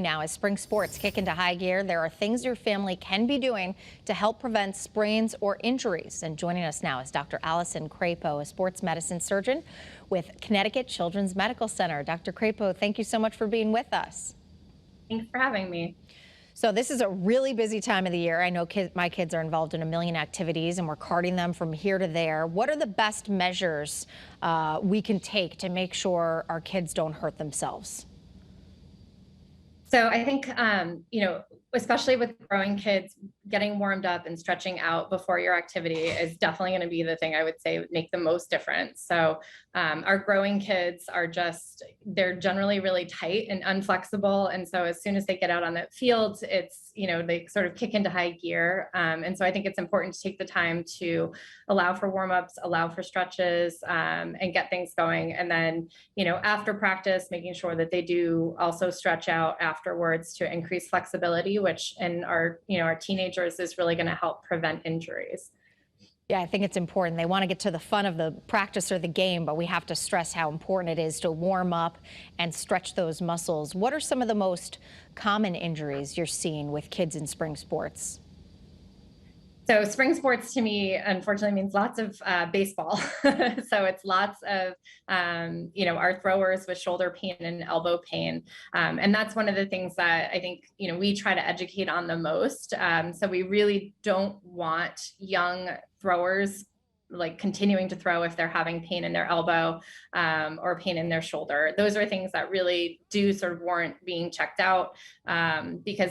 Now, as spring sports kick into high gear, there are things your family can be doing to help prevent sprains or injuries. And joining us now is Dr. Allison Crapo, a sports medicine surgeon with Connecticut Children's Medical Center. Dr. Crapo, thank you so much for being with us. Thanks for having me. So this is a really busy time of the year. I know my kids are involved in a million activities and we're carting them from here to there. What are the best measures we can take to make sure our kids don't hurt themselves? So I think, especially with growing kids, getting warmed up and stretching out before your activity is definitely going to be the thing I would say would make the most difference. So our growing kids they're generally really tight and unflexible. And so as soon as they get out on that field, they sort of kick into high gear. And so I think it's important to take the time to allow for warm-ups, allow for stretches, and get things going. And then, after practice, making sure that they do also stretch out afterwards to increase flexibility, which in our teenagers is really going to help prevent injuries. Yeah, I think it's important. They want to get to the fun of the practice or the game, but we have to stress how important it is to warm up and stretch those muscles. What are some of the most common injuries you're seeing with kids in spring sports? So spring sports to me, unfortunately, means lots of baseball. So it's lots of, our throwers with shoulder pain and elbow pain. And that's one of the things that I think, we try to educate on the most. So we really don't want young throwers continuing to throw if they're having pain in their elbow or pain in their shoulder. Those are things that really do sort of warrant being checked out because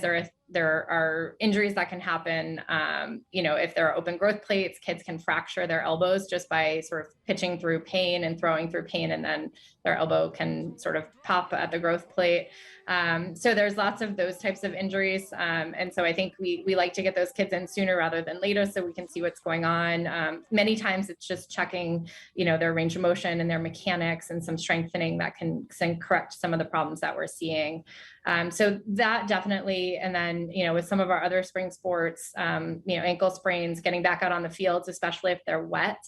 there are injuries that can happen. If there are open growth plates, kids can fracture their elbows just by sort of pitching through pain and throwing through pain, and then their elbow can sort of pop at the growth plate. So there's lots of those types of injuries. And so I think we like to get those kids in sooner rather than later so we can see what's going on. Many times it's just checking, their range of motion and their mechanics and some strengthening that can correct some of the problems that we're seeing. So that definitely, and then, with some of our other spring sports, ankle sprains, getting back out on the fields, especially if they're wet.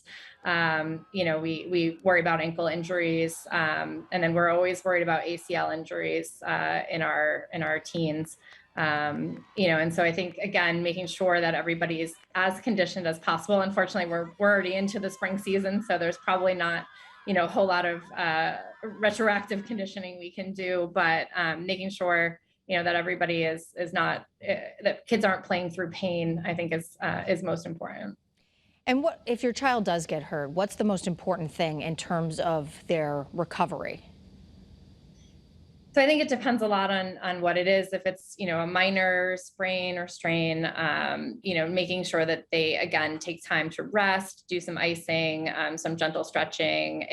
We worry about ankle injuries, and then we're always worried about ACL injuries in our teens. And so I think, again, making sure that everybody is as conditioned as possible. Unfortunately, we're already into the spring season, so there's probably not a whole lot of retroactive conditioning we can do, but making sure that everybody is not that kids aren't playing through pain, I think is most important. And what if your child does get hurt? What's the most important thing in terms of their recovery? So I think it depends a lot on what it is. If it's, a minor sprain or strain, making sure that they, again, take time to rest, do some icing, some gentle stretching.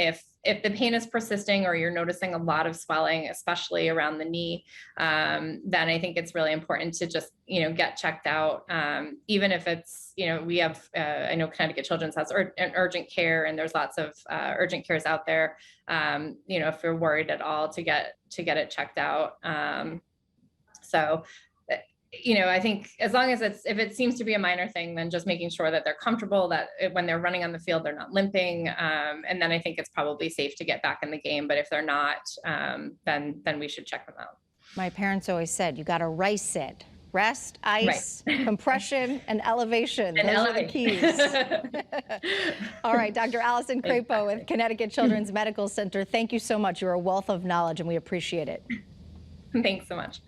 If the pain is persisting or you're noticing a lot of swelling, especially around the knee, then I think it's really important to just, get checked out. Even if it's, we have, I know Connecticut Children's has urgent care, and there's lots of urgent cares out there. If you're worried at all, to get it checked out. I think as long as if it seems to be a minor thing, then just making sure that they're comfortable, that when they're running on the field, they're not limping. And then I think it's probably safe to get back in the game. But if they're not, then we should check them out. My parents always said, you got to rice it. Rest, ice, right. Compression, and elevation. Those are the keys. All right, Dr. Allison Crapo with Connecticut Children's Medical Center. Thank you so much. You're a wealth of knowledge, and we appreciate it. Thanks so much.